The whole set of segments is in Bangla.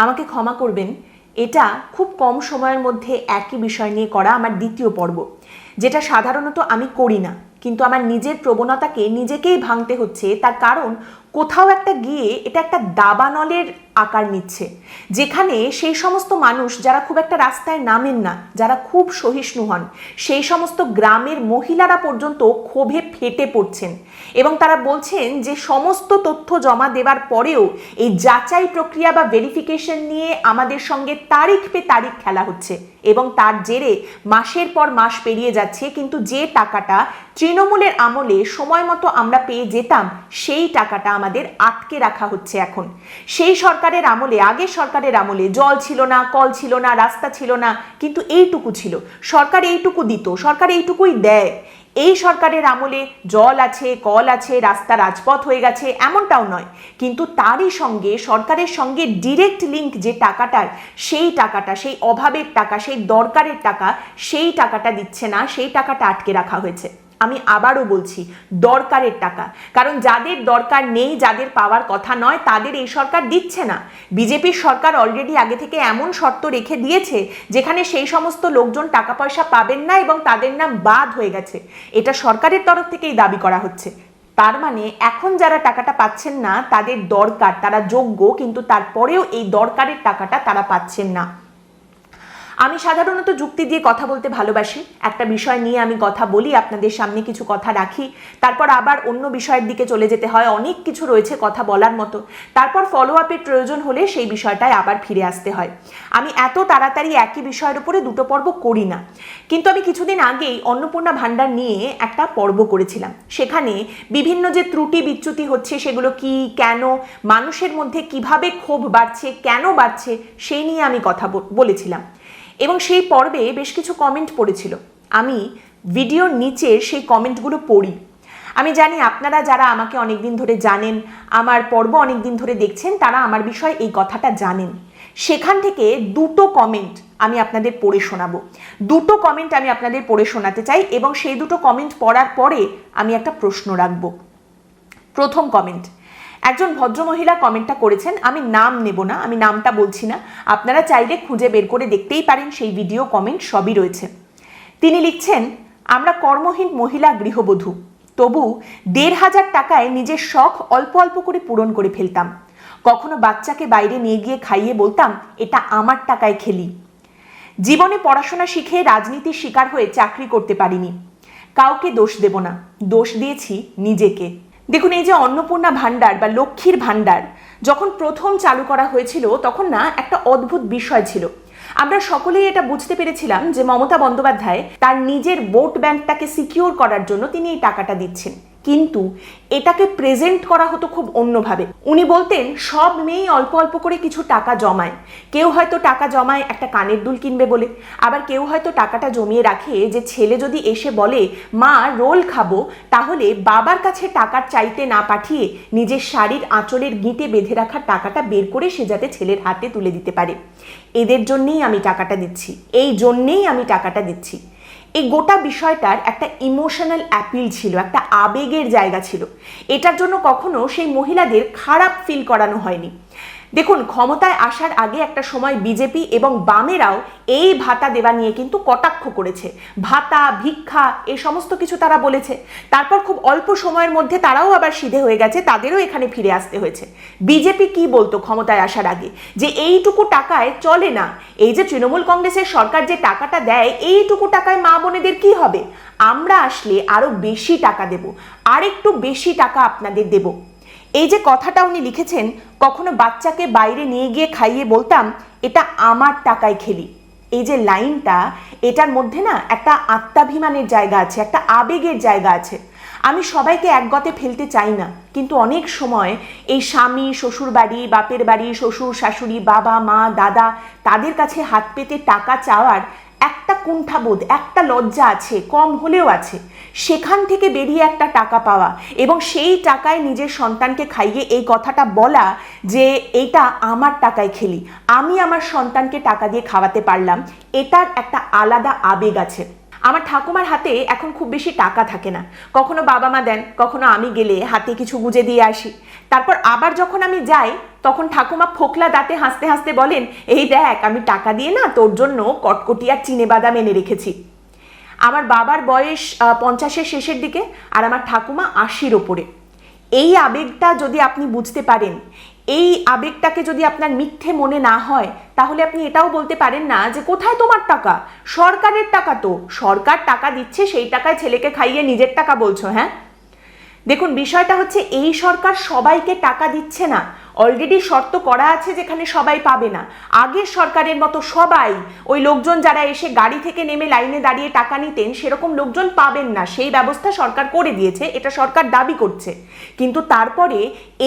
আমাকে ক্ষমা করবেন, এটা খুব কম সময়ের মধ্যে একই বিষয় নিয়ে করা আমার দ্বিতীয় পর্ব, যেটা সাধারণত আমি করি না, কিন্তু আমার নিজের প্রবণতাকে নিজেকেই ভাঙতে হচ্ছে। তার কারণ কোথাও একটা গিয়ে এটা একটা দাবানলের আকার নিচ্ছে, যেখানে সেই সমস্ত মানুষ যারা খুব একটা রাস্তায় নামেন না, যারা খুব সহিষ্ণু হন, সেই সমস্ত গ্রামের মহিলারা পর্যন্ত ক্ষোভে ফেটে পড়ছেন এবং তারা বলছেন যে সমস্ত তথ্য জমা দেওয়ার পরেও এই যাচাই প্রক্রিয়া বা ভেরিফিকেশন নিয়ে আমাদের সঙ্গে তারিখ পে তারিখ খেলা হচ্ছে এবং তার জেরে মাসের পর মাস পেরিয়ে যাচ্ছে, কিন্তু যে টাকাটা তৃণমূলের আমলে সময় মতো আমরা পেয়ে যেতাম সেই টাকাটা আমাদের আটকে রাখা হচ্ছে এখন। সেই সরকারের আমলে, আগের সরকারের আমলে জল ছিল না, কল ছিল না, রাস্তা ছিল না, কিন্তু এইটুকু ছিল, সরকার এইটুকু দিত, সরকার এইটুকুই দেয়। এই সরকারের আমলে জল আছে, কল আছে, রাস্তা রাজপথ হয়ে গেছে এমনটাও নয়, কিন্তু তারই সঙ্গে সরকারের সঙ্গে ডিরেক্ট লিঙ্ক যে টাকাটার, সেই টাকাটা, সেই অভাবের টাকা, সেই দরকারের টাকা, সেই টাকাটা দিচ্ছে না, সেই টাকাটা আটকে রাখা হয়েছে। আমি আবারও বলছি, দরকারের টাকা, কারণ যাদের দরকার নেই, যাদের পাওয়ার কথা নয়, তাদের এই সরকার দিচ্ছে না। বিজেপির সরকার অলরেডি আগে থেকে এমন শর্ত রেখে দিয়েছে যেখানে সেই সমস্ত লোকজন টাকা পয়সা পাবেন না এবং তাদের নাম বাদ হয়ে গেছে। এটা সরকারের তরফ থেকেই দাবি করা হচ্ছে। তার মানে এখন যারা টাকাটা পাচ্ছেন না তাদের দরকার, তারা যোগ্য, কিন্তু তারপরেও এই দরকারের টাকাটা তারা পাচ্ছেন না। আমি সাধারণত যুক্তি দিয়ে কথা বলতে ভালোবাসি। একটা বিষয় নিয়ে আমি কথা বলি, আপনাদের সামনে কিছু কথা রাখি, তারপর আবার অন্য বিষয়ের দিকে চলে যেতে হয়, অনেক কিছু রয়েছে কথা বলার মতো, তারপর ফলো আপের প্রয়োজন হলে সেই বিষয়টায় আবার ফিরে আসতে হয়। আমি এত তাড়াতাড়ি একই বিষয়ের উপরে দুটো পর্ব করি না, কিন্তু আমি কিছুদিন আগেই অন্নপূর্ণা ভাণ্ডার নিয়ে একটা পর্ব করেছিলাম। সেখানে বিভিন্ন যে ত্রুটি বিচ্যুতি হচ্ছে সেগুলো কি, কেন, মানুষের মধ্যে কিভাবে ক্ষোভ বাড়ছে, কেন বাড়ছে, সেই নিয়ে আমি কথা বলেছিলাম এবং সেই পর্বে বেশ কিছু কমেন্ট পড়েছিল। আমি ভিডিওর নিচের সেই কমেন্টগুলো পড়ি। আমি জানি আপনারা যারা আমাকে অনেকদিন ধরে জানেন, আমার পর্ব অনেকদিন ধরে দেখছেন, তারা আমার বিষয়ে এই কথাটা জানেন। সেখান থেকে দুটো কমেন্ট আমি আপনাদের পড়ে শোনাবো। দুটো কমেন্ট আমি আপনাদের পড়ে শোনাতে চাই এবং সেই দুটো কমেন্ট পড়ার পরে আমি একটা প্রশ্ন রাখবো। প্রথম কমেন্ট, একজন ভদ্রমহিলা কমেন্টটা করেছেন, আমি নাম নেব না, আমি নামটা বলছি না, আপনারা চাইলে খুঁজে বের করে দেখতেই পারেন, সেই ভিডিও কমেন্ট সবই রয়েছে। তিনি লিখছেন, আমরা কর্মহীন মহিলা গৃহবধূ, তবু ১৫০০ টাকায় নিজের শখ অল্প অল্প করে পূরণ করে ফেলতাম। কখনো বাচ্চাকে বাইরে নিয়ে গিয়ে খাইয়ে বলতাম, এটা আমার টাকায় খেলি। জীবনে পড়াশোনা শিখে রাজনীতির শিকার হয়ে চাকরি করতে পারিনি। কাউকে দোষ দেব না, দোষ দিয়েছি নিজেকে। দেখুন, এই যে অন্নপূর্ণা ভাণ্ডার বা লক্ষ্মীর ভাণ্ডার যখন প্রথম চালু করা হয়েছিল তখন না একটা অদ্ভুত বিষয় ছিল। আমরা সকলেই এটা বুঝতে পেরেছিলাম যে মমতা বন্দ্যোপাধ্যায় তার নিজের ভোট ব্যাংকটাকে সিকিউর করার জন্য তিনি এই টাকাটা দিচ্ছেন, কিন্তু এটাকে প্রেজেন্ট করা হতো খুব অন্যভাবে। উনি বলতেন সব মেয়েই অল্প অল্প করে কিছু টাকা জমায়, কেউ হয়তো টাকা জমায় একটা কানের দুল কিনবে বলে, আবার কেউ হয়তো টাকাটা জমিয়ে রাখে যে ছেলে যদি এসে বলে মা রোল খাবো, তাহলে বাবার কাছে টাকা চাইতে না পাঠিয়ে নিজের শাড়ির আঁচলের গিঁটে বেঁধে রাখা টাকাটা বের করে সে যাতে ছেলের হাতে তুলে দিতে পারে। এদের জন্যেই আমি টাকাটা দিচ্ছি, এই জন্যেই আমি টাকাটা দিচ্ছি। এই গোটা বিষয়টার একটা ইমোশনাল অ্যাপিল ছিল, একটা আবেগের জায়গা ছিল। এটার জন্য কখনো সেই মহিলাদের খারাপ ফিল করানো হয়নি। দেখুন, ক্ষমতায় আসার আগে একটা সময় বিজেপি এবং বামেরাও এই ভাতা দেওয়া নিয়ে কিন্তু কটাক্ষ করেছে, ভাতা, ভিক্ষা, এই সমস্ত কিছু তারা বলেছে। তারপর খুব অল্প সময়ের মধ্যে তারাও আবার সিধে হয়ে গেছে, তাদেরও এখানে ফিরে আসতে হয়েছে। বিজেপি কি বলতো ক্ষমতায় আসার আগে, যে এইটুকু টাকায় চলে না, এই যে তৃণমূল কংগ্রেসের সরকার যে টাকাটা দেয়, এইটুকু টাকায় মা বোনেদের কি হবে, আমরা আসলে আরো বেশি টাকা দেব, আরেকটু বেশি টাকা আপনাদের দেব। এই যে কথাটা উনি লিখেছেন, কখনো বাচ্চাকে বাইরে নিয়ে গিয়ে খাইয়ে বলতাম এটা আমার টাকায় খেলি, এই যে লাইনটা, এটার মধ্যে না একটা আত্মাভিমানের জায়গা আছে, একটা আবেগের জায়গা আছে। আমি সবাইকে একগতে ফেলতে চাই না, কিন্তু অনেক সময় এই স্বামী, শ্বশুর বাড়ি, বাপের বাড়ি, শ্বশুর শাশুড়ি, বাবা মা দাদা, তাদের কাছে হাত পেতে টাকা চাওয়ার একটা কুণ্ঠাবোধ, একটা লজ্জা আছে, কম হলেও আছে। সেখান থেকে বেরিয়ে একটা টাকা পাওয়া এবং সেই টাকায় নিজের সন্তানকে খাইয়ে এই কথাটা বলা যে এইটা আমার টাকায় খেলি, আমি আমার সন্তানকে টাকা দিয়ে খাওয়াতে পারলাম, এটার একটা আলাদা আবেগ আছে। আমার ঠাকুমার হাতে এখন খুব বেশি টাকা থাকে না, কখনো বাবা মা দেন, কখনো আমি গেলে হাতে কিছু গুজে দিয়ে আসি। তারপর আবার যখন আমি যাই তখন ঠাকুমা ফোকলা দাঁতে হাসতে হাসতে বলেন, এই দেখ আমি টাকা দিয়ে না তোর জন্য কটকটি আর চিনেবাদাম এনে রেখেছি। আমার বাবার বয়স 50-এর শেষের দিকে আর আমার ঠাকুমা 80-র ওপরে। এই আবেগটা যদি আপনি বুঝতে পারেন, এই আবেগটাকে যদি আপনার মিথ্যে মনে না হয়, তাহলে আপনি এটাও বলতে পারেন না যে কোথায় তোমার টাকা, সরকারের টাকা তো, সরকার টাকা দিচ্ছে সেই টাকায় ছেলেকে খাইয়ে নিজের টাকা বলছো। হ্যাঁ, দেখুন বিষয়টা হচ্ছে এই সরকার সবাইকে টাকা দিচ্ছে না, অলরেডি শর্ত করা আছে যেখানে সবাই পাবে না। আগের সরকারের মতো সবাই ওই লোকজন যারা এসে গাড়ি থেকে নেমে লাইনে দাঁড়িয়ে টাকা নিতেন সেরকম লোকজন পাবেন না, সেই ব্যবস্থা সরকার করে দিয়েছে, এটা সরকার দাবি করছে। কিন্তু তারপরে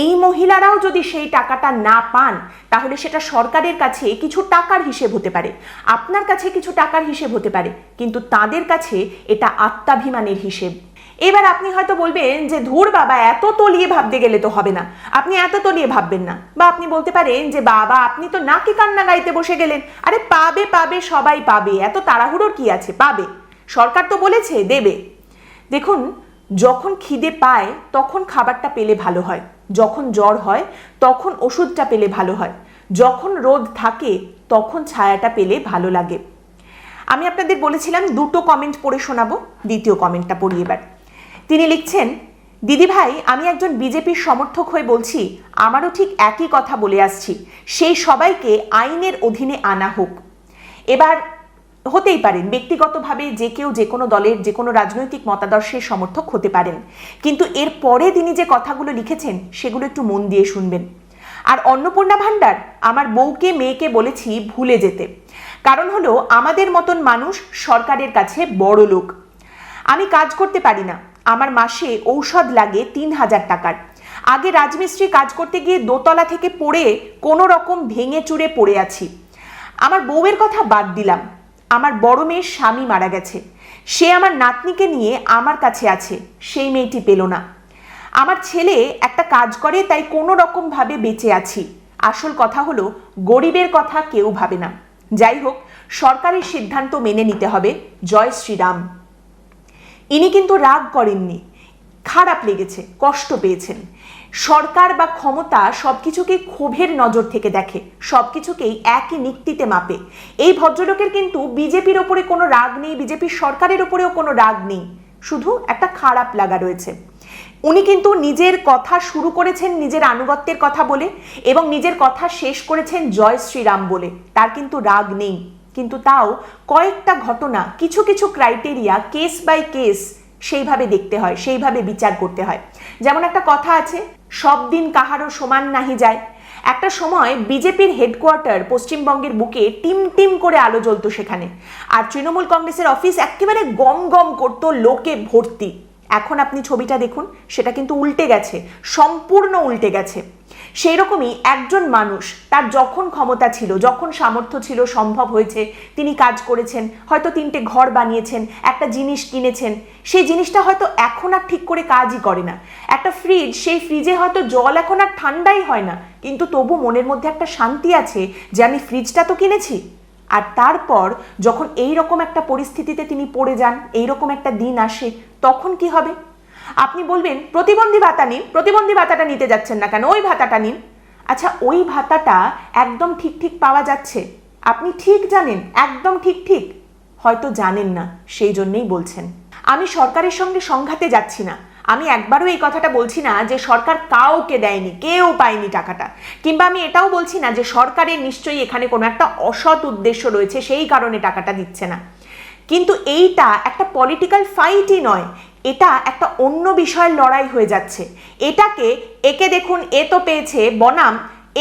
এই মহিলারাও যদি সেই টাকাটা না পান, তাহলে সেটা সরকারের কাছে কিছু টাকার হিসেব হতে পারে, আপনার কাছে কিছু টাকার হিসেব হতে পারে, কিন্তু তাদের কাছে এটা আত্মাভিমানের হিসেব। এবার আপনি হয়তো বলবেন যে ধুর বাবা, এত তলিয়ে ভাবতে গেলে তো হবে না, আপনি এত তলিয়ে ভাববেন না। বা আপনি বলতে পারেন যে বাবা আপনি তো নাকি কান্না গাইতে বসে গেলেন, আরে পাবে পাবে, সবাই পাবে, এত তাড়াহুড়োর কি আছে, পাবে, সরকার তো বলেছে দেবে। দেখুন, যখন খিদে পায় তখন খাবারটা পেলে ভালো হয়, যখন জ্বর হয় তখন ওষুধটা পেলে ভালো হয়, যখন রোদ থাকে তখন ছায়াটা পেলে ভালো লাগে। আমি আপনাদের বলেছিলাম দুটো কমেন্ট পড়ে শোনাবো, দ্বিতীয় কমেন্টটা পড়ি এবার। তিনি লিখছেন, দিদি ভাই আমি একজন বিজেপির সমর্থক হয়ে বলছি, আমারও ঠিক একই কথা বলে আসছি, সেই সবাইকে আইনের অধীনে আনা হোক। এবার হতেই পারেন ব্যক্তিগতভাবে যে কেউ যে কোনো দলের যে কোনো রাজনৈতিক মতাদর্শের সমর্থক হতে পারেন, কিন্তু এর পরে তিনি যে কথাগুলো লিখেছেন সেগুলো একটু মন দিয়ে শুনবেন। আর অন্নপূর্ণা ভান্ডার, আমার বউকে মেয়েকে বলেছি ভুলে যেতে, কারণ হলো আমাদের মতন মানুষ সরকারের কাছে বড় লোক। আমি কাজ করতে পারি না, আমার মাসে ঔষধ লাগে 3000 টাকার। আগে রাজমিস্ত্রি কাজ করতে গিয়ে দোতলা থেকে পড়ে কোনো রকম ভেঙে চুরে পড়ে আছি। আমার বউয়ের কথা বাদ দিলাম, আমার বড় মেয়ের স্বামী মারা গেছে, সে আমার নাতনিকে নিয়ে আমার কাছে আছে, সেই মেয়েটি পেল না। আমার ছেলে একটা কাজ করে তাই কোনো রকম ভাবে বেঁচে আছি। আসল কথা হলো গরিবের কথা কেউ ভাবে না। যাই হোক, সরকারের সিদ্ধান্ত মেনে নিতে হবে। জয় শ্রীরাম। ইনি কিন্তু রাগ করেননি, খারাপ লেগেছে, কষ্ট পেয়েছেন। সরকার বা ক্ষমতা সবকিছুকেই ক্ষোভের নজর থেকে দেখে, সবকিছুকেই একই নিক্তিতে মাপে। এই ভদ্রলোকের কিন্তু বিজেপির ওপরে কোনো রাগ নেই, বিজেপির সরকারের ওপরেও কোনো রাগ নেই, শুধু একটা খারাপ লাগা রয়েছে। উনি কিন্তু নিজের কথা শুরু করেছেন নিজের আনুগত্যের কথা বলে এবং নিজের কথা শেষ করেছেন জয় শ্রীরাম বলে, তার কিন্তু রাগ নেই। কিন্তু তাও কয়েকটা ঘটনা, কিছু কিছু ক্রাইটেরিয়া কেস বাই কেস সেইভাবে দেখতে হয়, সেইভাবে বিচার করতে হয়। যেমন একটা কথা আছে, সব দিন কাহারও সমান নাহি যায়। একটা সময় বিজেপির হেডকোয়ার্টার পশ্চিমবঙ্গের বুকে টিম টিম করে আলো জ্বলতো সেখানে, আর তৃণমূল কংগ্রেসের অফিস একেবারে গম গম করতো, লোকে ভর্তি। এখন আপনি ছবিটা দেখুন, সেটা কিন্তু উল্টে গেছে, সম্পূর্ণ উল্টে গেছে। সেই রকমই একজন মানুষ, তার যখন ক্ষমতা ছিল, যখন সামর্থ্য ছিল, সম্ভব হয়েছে, তিনি কাজ করেছেন, হয়তো 3টে ঘর বানিয়েছেন, একটা জিনিস কিনেছেন, সেই জিনিসটা হয়তো এখন আর ঠিক করে কাজই করে না। একটা ফ্রিজ, সেই ফ্রিজে হয়তো জল এখন আর ঠান্ডাই হয় না, কিন্তু তবু মনের মধ্যে একটা শান্তি আছে যে আমি ফ্রিজটা তো কিনেছি। আর তারপর যখন এই রকম একটা পরিস্থিতিতে তিনি পড়ে যান, এই রকম একটা দিন আসে, তখন কি হবে? আপনি বলবেন প্রতিবন্ধী ভাতা নিন, প্রতিবন্ধী ভাতাটা নিতে যাচ্ছেন না কেন, ওই ভাতাটা নিন। আচ্ছা, ওই ভাতাটা একদম ঠিক ঠিক পাওয়া যাচ্ছে? আপনি ঠিক জানেন, একদম ঠিক ঠিক হয়তো জানেন না, সেই জন্যই বলছেন। আমি সরকারের সঙ্গে সংঘাতে যাচ্ছি না, আমি একবারও এই কথাটা বলছি না যে সরকার কাউকে দেয়নি, কেউ পায়নি টাকাটা, কিংবা আমি এটাও বলছি না যে সরকারের নিশ্চয়ই এখানে কোনো একটা অসৎ উদ্দেশ্য রয়েছে সেই কারণে টাকাটা দিচ্ছে না। কিন্তু এইটা একটা পলিটিক্যাল ফাইটই নয়, এটা একটা অন্য বিষয়ের লড়াই হয়ে যাচ্ছে। এটাকে একে দেখুন, এ তো পেয়েছে বনাম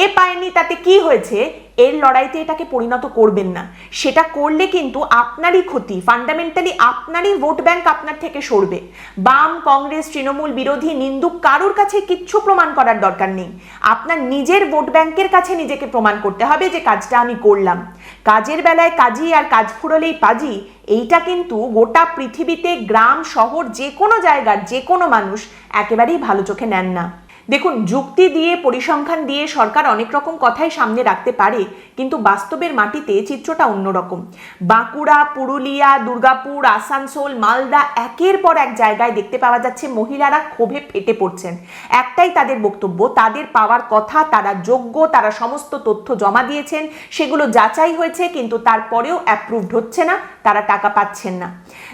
এ পায়নি, তাতে কি হয়েছে, এর লড়াইতে এটাকে পরিণত করবেন না। সেটা করলে কিন্তু আপনারই ক্ষতি, ফান্ডামেন্টালি আপনারই ভোট ব্যাংক আপনার থেকে সরবে। বাম, কংগ্রেস, তৃণমূল, বিরোধী, নিন্দুক কারোর কাছে কিচ্ছু প্রমাণ করার দরকার নেই। আপনার নিজের ভোট ব্যাংকের কাছে নিজেকে প্রমাণ করতে হবে যে কাজটা আমি করলাম। কাজের বেলায় কাজী আর কাজ ফুরলেই পাজি, এইটা কিন্তু গোটা পৃথিবীতে গ্রাম শহর যে কোনো জায়গার যে কোনো মানুষ একেবারেই ভালো চোখে নেন না। দেখুন, যুক্তি দিয়ে পরিসংখ্যান দিয়ে সরকার অনেক রকম কথাই সামনে রাখতে পারে, কিন্তু বাস্তবের মাটিতে চিত্রটা অন্যরকম। বাঁকুড়া, পুরুলিয়া, দুর্গাপুর, আসানসোল, মালদা, একের পর এক জায়গায় দেখতে পাওয়া যাচ্ছে মহিলারা ক্ষোভে ফেটে পড়ছেন। একটাই তাদের বক্তব্য, তাদের পাওয়ার কথা, তারা যোগ্য, তারা সমস্ত তথ্য জমা দিয়েছেন, সেগুলো যাচাই হয়েছে, কিন্তু তারপরেও অ্যাপ্রুভড হচ্ছে না, তারা টাকা পাচ্ছেন না।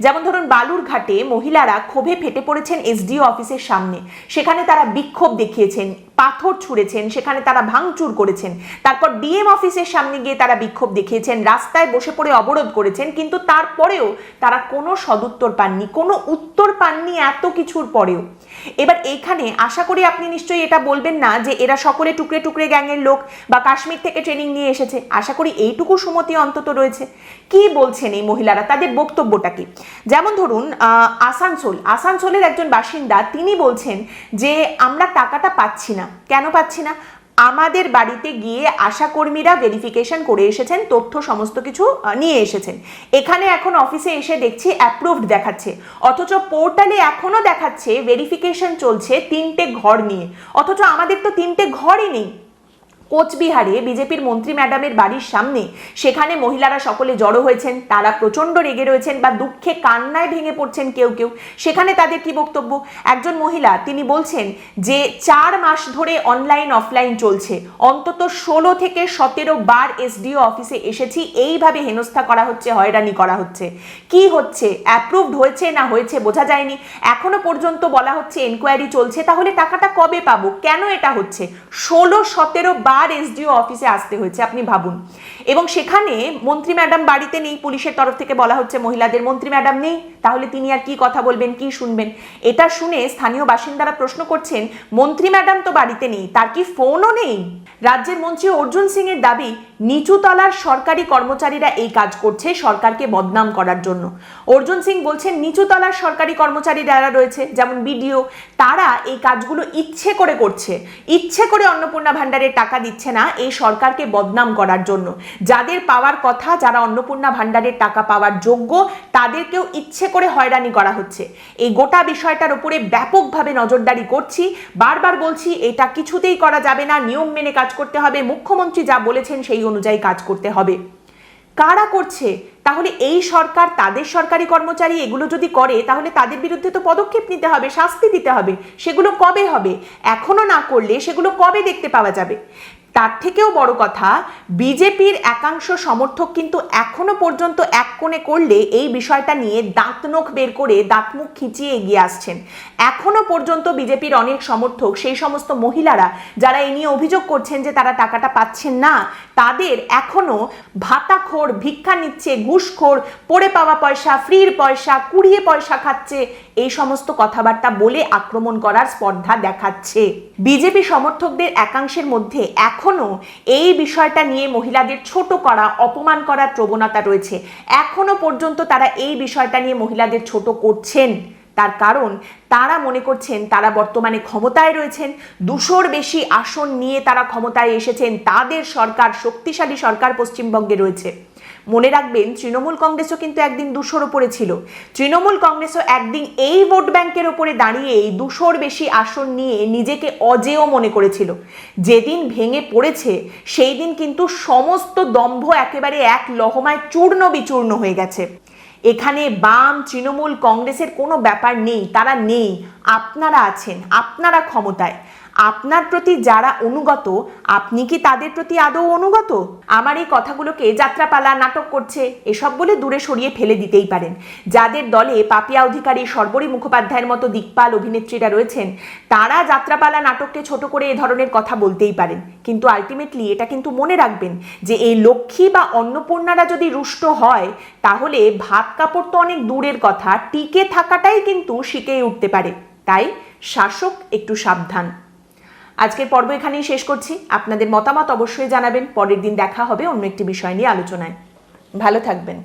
যেমন ধরুন বালুরঘাটে মহিলারা ক্ষোভে ফেটে পড়েছেন এসডিও অফিসের সামনে, সেখানে তারা বিক্ষোভ দেখিয়েছেন, পাথর ছুঁড়েছেন, সেখানে তারা ভাঙচুর করেছেন। তারপর ডিএম অফিসের সামনে গিয়ে তারা বিক্ষোভ দেখিয়েছেন, রাস্তায় বসে পড়ে অবরোধ করেছেন, কিন্তু তারপরেও তারা কোনো সদুত্তর পাননি, কোনো উত্তর পাননি এত কিছুর পরেও। এবার এইখানে আশা করি আপনি নিশ্চয়ই এটা বলবেন না যে এরা সকলে টুকরে টুকরে গ্যাংয়ের লোক বা কাশ্মীর থেকে ট্রেনিং নিয়ে এসেছে। আশা করি এইটুকু সুমতি অন্তত রয়েছে। কি বলছেন এই মহিলারা, তাদের বক্তব্যটা কি? যেমন ধরুন আসানসোলের একজন বাসিন্দা, তিনি বলছেন যে আমরা টাকাটা পাচ্ছি না। কেন পাচ্ছি না? আমাদের বাড়িতে গিয়ে আশাকর্মীরা ভেরিফিকেশন করে এসেছেন, তথ্য সমস্ত কিছু নিয়ে এসেছেন, এখানে এখন অফিসে এসে দেখছি অ্যাপ্রুভড দেখাচ্ছে, অথচ পোর্টালে এখনো দেখাচ্ছে ভেরিফিকেশন চলছে 3টে ঘর নিয়ে, অথচ আমাদের তো 3টে ঘরই নেই। কোচবিহারে বিজেপির মন্ত্রী ম্যাডামের বাড়ির সামনে, সেখানে মহিলারা সকলে জড়ো হয়েছেন, তারা প্রচণ্ড রেগে রয়েছেন বা দুঃখে কান্নায় ভেঙে পড়ছেন কেউ কেউ। সেখানে তাদের কি বক্তব্য? একজন মহিলা, তিনি বলছেন যে 4 মাস ধরে অনলাইন অফলাইন চলছে, অন্তত 16 থেকে 17 বার এসডিও অফিসে এসেছি, এইভাবে হেনস্থা করা হচ্ছে, হয়রানি করা হচ্ছে। কি হচ্ছে? অ্যাপ্রুভড হয়েছে না হয়েছে বোঝা যায়নি, এখনো পর্যন্ত বলা হচ্ছে এনকোয়ারি চলছে। তাহলে টাকাটা কবে পাবো? কেন এটা হচ্ছে? 16-17 বার এসডিও অফিসে আসতে হয়েছে, আপনি ভাবুন। এবং সেখানে মন্ত্রী ম্যাডাম বাড়িতে নেই, পুলিশের তরফ থেকে বলা হচ্ছে মহিলাদের মন্ত্রী ম্যাডাম নেই, তাহলে তিনি আর কি কথা বলবেন, কি শুনবেন? এটা শুনে স্থানীয় বাসিন্দারা প্রশ্ন করছেন, মন্ত্রী ম্যাডাম তো বাড়িতে নেই, তার কি ফোনও নেই? রাজ্যের মন্ত্রী অর্জুন সিং এর দাবি, নিচুতলার সরকারি কর্মচারীরা এই কাজ করছে সরকারকে বদনাম করার জন্য। অর্জুন সিং বলছেন নিচুতলার সরকারি কর্মচারী যারা রয়েছে, যেমন বিডিও, তারা এই কাজগুলো ইচ্ছে করে করছে, ইচ্ছে করে অন্নপূর্ণা ভান্ডারের টাকা দিচ্ছে না এই সরকারকে বদনাম করার জন্য। যাদের পাওয়ার কথা, যারা অন্নপূর্ণা ভান্ডারের টাকা পাওয়ার যোগ্য, তাদেরকেও ইচ্ছে করে হয়রানি করা হচ্ছে। এই গোটা বিষয়টার উপরে ব্যাপকভাবে নজরদারি করছি, বারবার বলছি এটা কিছুতেই করা যাবে না, নিয়ম মেনে কাজ করতে হবে, মুখ্যমন্ত্রী যা বলেছেন সেই অনুযায়ী কাজ করতে হবে। কারা করছে? তাহলে এই সরকার, তাদের সরকারি কর্মচারী এগুলো যদি করে, তাহলে তাদের বিরুদ্ধে তো পদক্ষেপ নিতে হবে, শাস্তি দিতে হবে। সেগুলো কবে হবে? এখনো না করলে সেগুলো কবে দেখতে পাওয়া যাবে? তার থেকেও বড় কথা, বিজেপির একাংশ সমর্থক কিন্তু এখনো পর্যন্ত এক কোণে করলে এই বিষয়টা নিয়ে দাঁত নখ বের করে দাঁত মুখ খিচিয়ে এগিয়ে আসছেন। এখনো পর্যন্ত বিজেপির অনেক সমর্থক, সেই সমস্ত মহিলারা যারা এই নিয়ে অভিযোগ করছেন যে তারা টাকাটা পাচ্ছেন না, তাদের এখনো ভাতাখোর, ভিক্ষা নিচ্ছে, ঘুষখোর, পড়ে পাওয়া পয়সা, ফ্রির পয়সা, কুড়িয়ে পয়সা খাচ্ছে, এই সমস্ত কথাবার্তা বলে আক্রমণ করার স্পর্ধা দেখাচ্ছে। বিজেপি সমর্থকদের একাংশের মধ্যে এখনো এই বিষয়টা নিয়ে মহিলাদের ছোট করা, অপমান করার প্রবণতা রয়েছে। এখনো পর্যন্ত তারা এই বিষয়টা নিয়ে মহিলাদের ছোট করছেন। তার কারণ তারা মনে করছেন তারা বর্তমানে ক্ষমতায় রয়েছেন, 200-র বেশি আসন নিয়ে তারা ক্ষমতায় এসেছেন, তাদের সরকার, শক্তিশালী সরকার পশ্চিমবঙ্গে রয়েছে। মনে রাখবেন, তৃণমূল কংগ্রেসও কিন্তু একদিন 200-র ওপরে ছিল। তৃণমূল কংগ্রেসও একদিন এই ভোট ব্যাংকের ওপরে দাঁড়িয়েই 200-র বেশি আসন নিয়ে নিজেকে অজেয় মনে করেছিল। যেদিন ভেঙে পড়েছে সেই দিন কিন্তু সমস্ত দম্ভ একেবারে এক লহমায় চূর্ণ বিচূর্ণ হয়ে গেছে। এখানে বাম, তৃণমূল, কংগ্রেসের কোনো ব্যাপার নেই, তারা নেই। আপনারা আছেন, আপনারা ক্ষমতায়। আপনার প্রতি যারা অনুগত, আপনি কি তাদের প্রতি আদৌ অনুগত? আমার এই কথাগুলোকে যাত্রাপালা, নাটক করছে এসব বলে দূরে সরিয়ে ফেলে দিতেই পারেন। যাদের দলে পাপিয়া অধিকারী, শর্বরী মুখোপাধ্যায়ের মতো দিকপাল অভিনেত্রীরা রয়েছেন, তারা যাত্রাপালা, নাটককে ছোট করে এ ধরনের কথা বলতেই পারেন, কিন্তু আলটিমেটলি এটা কিন্তু মনে রাখবেন যে এই লক্ষ্মী বা অন্নপূর্ণারা যদি রুষ্ট হয়, তাহলে ভাত কাপড় তো অনেক দূরের কথা, টিকে থাকাটাই কিন্তু শিখেই উঠতে পারে। তাই শাসক একটু সাবধান। আজকের পর্ব এখানেই শেষ করছি। আপনাদের মতামত অবশ্যই জানাবেন। পরের দিন দেখা হবে অন্য একটি বিষয় নিয়ে আলোচনায়। ভালো থাকবেন।